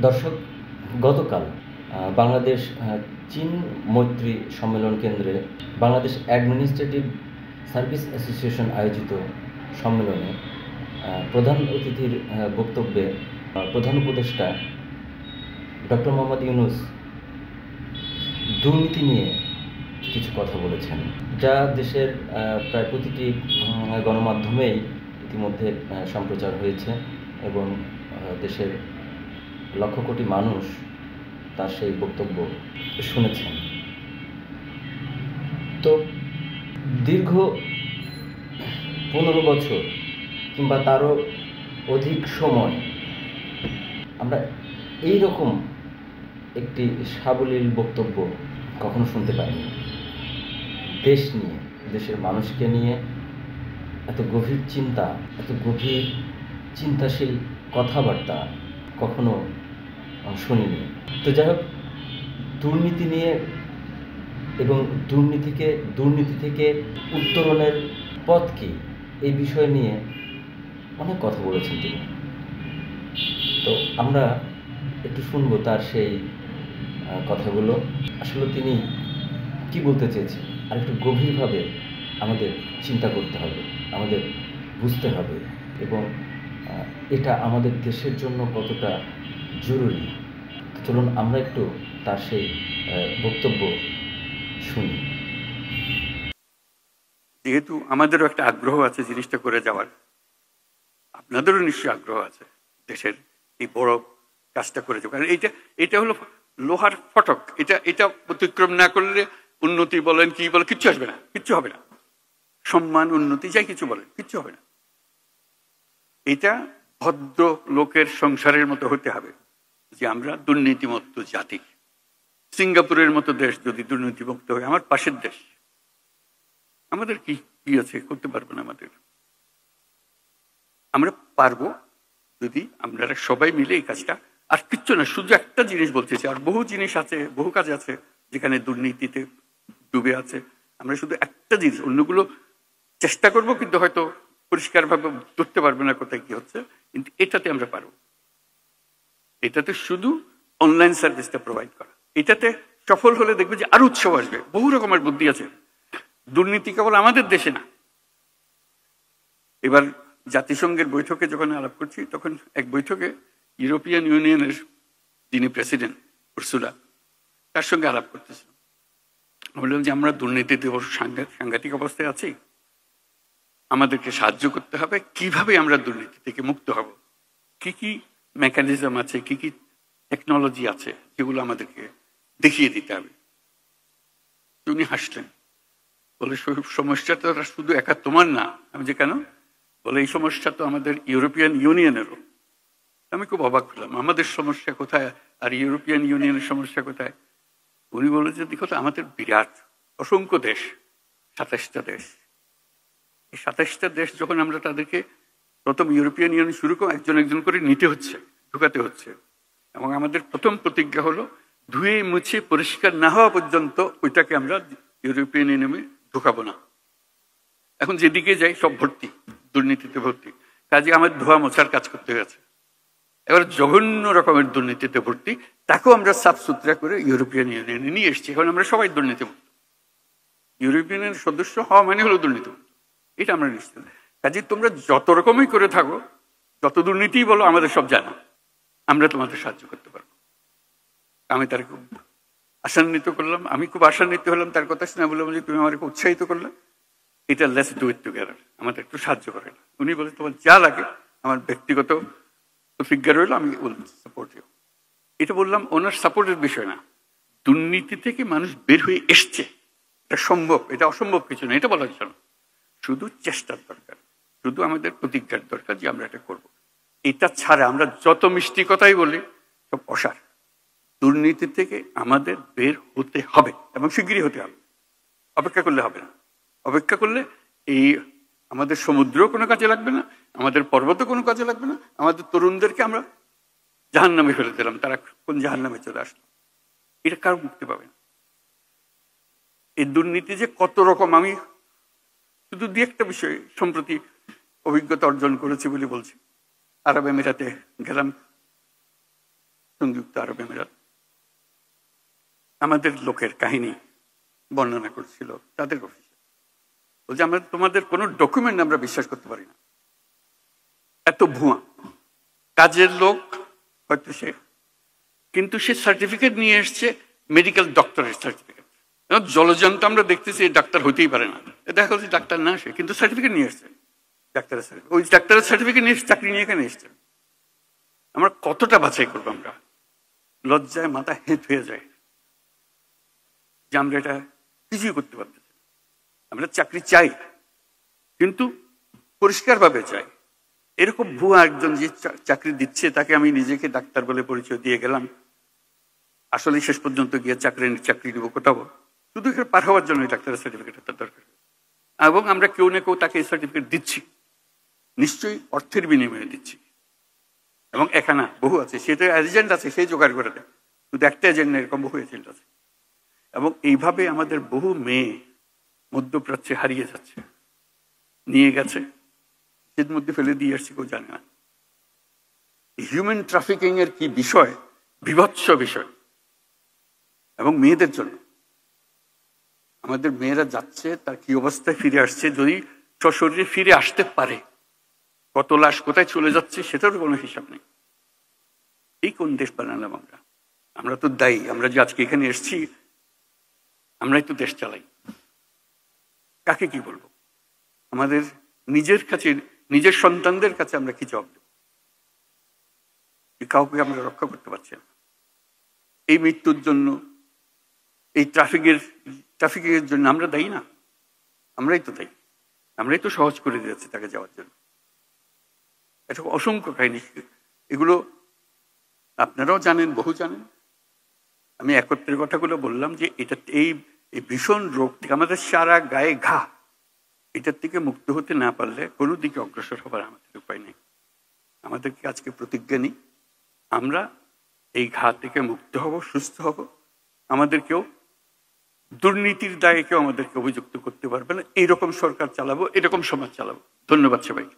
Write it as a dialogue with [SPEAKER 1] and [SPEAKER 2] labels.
[SPEAKER 1] দর্শক, গতকাল বাংলাদেশ চীন মৈত্রী সম্মেলন কেন্দ্রে বাংলাদেশ অ্যাডমিনিস্ট্রেটিভ সার্ভিস অ্যাসোসিয়েশন আয়োজিত সম্মেলনে প্রধান অতিথির বক্তব্যে প্রধান উপদেষ্টা ডক্টর মোহাম্মদ ইউনূস দুর্নীতি নিয়ে কিছু কথা বলেছেন, যা দেশের প্রায় প্রতিটি গণমাধ্যমেই ইতিমধ্যে সম্প্রচার হয়েছে এবং দেশের লক্ষ কোটি মানুষ তার সেই বক্তব্য শুনেছেন। তো দীর্ঘ 15 বছর কিংবা তারও অধিক সময় আমরা এই রকম একটি সাবলীল বক্তব্য কখনো শুনতে পাইনি। দেশ নিয়ে, দেশের মানুষকে নিয়ে এত গভীর চিন্তা, এত গভীর চিন্তাশীল কথাবার্তা কখনো শুনিনি। তো যাই হোক, দুর্নীতি নিয়ে এবং দুর্নীতি থেকে উত্তরণের পথ কী, এই বিষয় নিয়ে অনেক কথা বলেছেন তিনি। তো আমরা একটু শুনবো তার সেই কথাগুলো। আসলে তিনি কি বলতে চেয়েছেন আর একটু গভীরভাবে আমাদের চিন্তা করতে হবে, আমাদের বুঝতে হবে এবং এটা আমাদের দেশের জন্য কতটা জরুরি। চলুন আমরা একটু তার সেই বক্তব্য শুনি।
[SPEAKER 2] যেহেতু আমাদেরও একটা আগ্রহ আছে জিনিসটা করে যাওয়ার, আপনাদেরও নিশ্চয়ই আগ্রহ আছে দেশের এই বড় কাজটা করে যাওয়ার। কারণ এটা হলো লোহার ফটক। এটা অতিক্রম না করলে উন্নতি বলেন কি বলেন কিচ্ছু আসবে না, কিচ্ছু হবে না। সম্মান, উন্নতি যাই কিছু বলেন কিচ্ছু হবে না। এটা ভদ্র লোকের সংসারের মতো হতে হবে যে আমরা দুর্নীতিমুক্ত জাতি। সিঙ্গাপুরের মতো দেশ যদি দুর্নীতিমুক্ত হয়, আমার পাশের দেশ, আমাদের কি আছে, করতে পারবো না। আমরা পারবো যদি আমরা সবাই মিলে এই কাজটা, আর কিচ্ছু না, শুধু একটা জিনিস বলতেছি। আর বহু জিনিস আছে, বহু কাজ আছে যেখানে দুর্নীতিতে ডুবে আছে। আমরা শুধু একটা জিনিস, অন্যগুলো চেষ্টা করব কিন্তু হয়তো পরিষ্কারভাবে ধরতে পারবে না কোথায় কি হচ্ছে, কিন্তু এটাতে আমরা পারবো। এটাতে শুধু অনলাইন সার্ভিসটা প্রোভাইড করা, এটাতে সফল হলে দেখবে যে আরো উৎসব আসবে। বহু রকমের বুদ্ধি আছে। দুর্নীতি কেবল আমাদের দেশে না। এবার জাতিসংঘের বৈঠকে যখন আলাপ করছি, তখন এক বৈঠকে ইউরোপিয়ান ইউনিয়নের যিনি প্রেসিডেন্ট উর্সুলা, তার সঙ্গে আলাপ করতেছিলাম। বললাম যে আমরা দুর্নীতিতে সাংঘাতিক অবস্থায় আছি, আমাদেরকে সাহায্য করতে হবে। কিভাবে আমরা দুর্নীতি থেকে মুক্ত হব, কি কি মেকানিজম আছে, কি কি টেকনোলজি আছে, যেগুলো আমাদেরকে দেখিয়ে দিতে হবে। উনি হাসলেন, বলে সমস্যাটা শুধু একা তোমার না। আমি যে কেন, বলে এই সমস্যা তো আমাদের ইউরোপিয়ান ইউনিয়নেরও। আমি খুব অবাক হলাম, আমাদের সমস্যা কোথায় আর ইউরোপিয়ান ইউনিয়নের সমস্যা কোথায়? উনি বলে যে দেখো তো, আমাদের বিরাট অসংখ্য দেশ, 27টা দেশ। এই 27টা দেশ যখন আমরা তাদেরকে প্রথম ইউরোপিয়ান ইউনিয়ন শুরু করে একজন একজন করে নিতে হচ্ছে, ঢুকাতে হচ্ছে, এবং আমাদের প্রথম প্রতিজ্ঞা হলো ধুয়ে মুছে পরিষ্কার না হওয়া পর্যন্ত ওইটাকে আমরা ইউরোপিয়ান ইউনিয়নে ঢুকাবো না। এখন যেদিকে যাই সব ভর্তি, দুর্নীতিতে ভর্তি। কাজে আমাদের ধোয়া মোছার কাজ করতে হয়েছে। এবার জঘন্য রকমের দুর্নীতিতে ভর্তি, তাকেও আমরা সাফ সুতরা করে ইউরোপিয়ান ইউনিয়নে নিয়ে এসেছি। এখন আমরা সবাই দুর্নীতিমুক্ত। ইউরোপিয়ানের সদস্য হওয়া মানে হলো দুর্নীতিমুক্ত, এটা আমরা নিশ্চিত। কাজে তোমরা যত রকমই করে থাকো, যত দুর্নীতি বলো, আমাদের সব জানো, আমরা তোমাদের সাহায্য করতে পারবো। আমি তার খুব আশান্বিত করলাম, আমি খুব আশান্বিত হলাম তার কথা শুনে। বললাম যে তুমি আমাকে উৎসাহিত করলে, এটা লেটস ডু ইট টুগেদার, আমাদের একটু সাহায্য করে। উনি বলে তোমার যা লাগে, আমার ব্যক্তিগত প্রতিজ্ঞা রইল, আমি সাপোর্ট ইউ। এটা বললাম ওনার সাপোর্টের বিষয় না, দুর্নীতি থেকে মানুষ বের হয়ে এসছে, এটা সম্ভব, এটা অসম্ভব কিছু না, এটা বলার জন্য। শুধু চেষ্টার দরকার, শুধু আমাদের প্রতিজ্ঞার দরকার যে আমরা এটা করব। এটা ছাড়া আমরা যত মিষ্টি কথাই বলি, সব অসার। দুর্নীতি থেকে আমাদের বের হতে হবে এবং শিগগিরই হতে হবে। অপেক্ষা করলে হবে না। অপেক্ষা করলে এই আমাদের সমুদ্রও কোনো কাজে লাগবে না, আমাদের পর্বতও কোনো কাজে লাগবে না। আমাদের তরুণদেরকে আমরা জাহান্নামে ফেলে দিলাম, তারা কোন জাহান্নামে চলে আসলো। এটা কারো মুক্তি পাবে না। এই দুর্নীতি যে কত রকম, আমি শুধু দু একটা বিষয় সম্প্রতি অভিজ্ঞতা অর্জন করেছি বলে বলছি। আরব আমিরাতে গেলাম, সংযুক্ত আরব আমিরাত, আমাদের লোকের কাহিনী বর্ণনা করছিল তাদের অফিসে। বলছে আমরা তোমাদের কোনো ডকুমেন্ট আমরা বিশ্বাস করতে পারি না, এত ভুয়া। কাজের লোক হয়তো সে, কিন্তু সে সার্টিফিকেট নিয়ে এসছে মেডিকেল ডক্টরের সার্টিফিকেট। জলজন্ত আমরা দেখতেছি ডাক্তার হইতেই পারে না, দেখা যাচ্ছে ডাক্তার না সে, কিন্তু সার্টিফিকেট নিয়ে এসছে ডাক্তারের সার্টিফিকেট। ওই ডাক্তারের সার্টিফিকেট নিয়ে চাকরি নিয়ে এখানে এসছে। আমরা কতটা বাছাই করবো? আমরা লজ্জায় মাথা হেঁট হয়ে যায় যে আমরা এটা কিছুই করতে পারতেছি। আমরা চাকরি চাই, কিন্তু পরিষ্কারভাবে চাই। এরকম ভুয়া একজন যে চাকরি দিচ্ছে তাকে আমি নিজেকে ডাক্তার বলে পরিচয় দিয়ে গেলাম, আসলে শেষ পর্যন্ত গিয়ে চাকরি নিব কোথাও, শুধু এখানে পার হওয়ার জন্য ডাক্তারের সার্টিফিকেট তার দরকার। এবং আমরা কেউ না কেউ তাকে এই সার্টিফিকেট দিচ্ছি, নিশ্চয়ই অর্থের বিনিময়ে দিচ্ছি। এবং এখানে বহু আছে, সেটা এজেন্ট আছে, সেই জোগাড় করে দেয়। শুধু একটা এজেন্ট না, এরকম বহু এজেন্ট আছে। এবং এইভাবে আমাদের বহু মেয়ে মধ্যপ্রাচ্যে হারিয়ে যাচ্ছে, নিয়ে গেছে, এর মধ্যে ফেলে দিয়ে আসছে, কেউ জানে না। হিউম্যান ট্রাফিকিং এর কি বিষয়, বিভৎস বিষয়। এবং মেয়েদের জন্য আমাদের মেয়েরা যাচ্ছে, তার কি অবস্থায় ফিরে আসছে, যদি সশরীরে ফিরে আসতে পারে, কত লাশ কোথায় চলে যাচ্ছে সেটারও কোনো হিসাব নেই। এই কোন দেশ বানালাম আমরা? আমরা তো দায়ী। আমরা যে আজকে এখানে এসেছি, আমরাই তো দেশ চালাই। কাকে কি বলবো? আমাদের নিজের কাছে, নিজের সন্তানদের কাছে আমরা কি জবাব দেব? কাউকে আমরা রক্ষা করতে পারছি না। এই মৃত্যুর জন্য, এই ট্রাফিকের জন্য আমরা দায়ী না? আমরাই তো দায়ী। আমরাই তো সহজ করে দিয়েছি তাকে যাওয়ার জন্য। এটা অসংখ্য কাহিনী, এগুলো আপনারাও জানেন, বহু জানেন। আমি একত্রের কথাগুলো বললাম যে এটা এই ভীষণ রোগ থেকে আমাদের সারা গায়ে ঘা, এটার থেকে মুক্ত হতে না পারলে কোনো দিকে অগ্রসর হবার আমাদের উপায় নেই। আমাদেরকে আজকে প্রতিজ্ঞা নিই, আমরা এই ঘা থেকে মুক্ত হব, সুস্থ হব। আমাদেরকেও দুর্নীতির দায়ে কেউ আমাদেরকে অভিযুক্ত করতে পারবে না। এইরকম সরকার চালাবো, এরকম সমাজ চালাবো। ধন্যবাদ সবাইকে।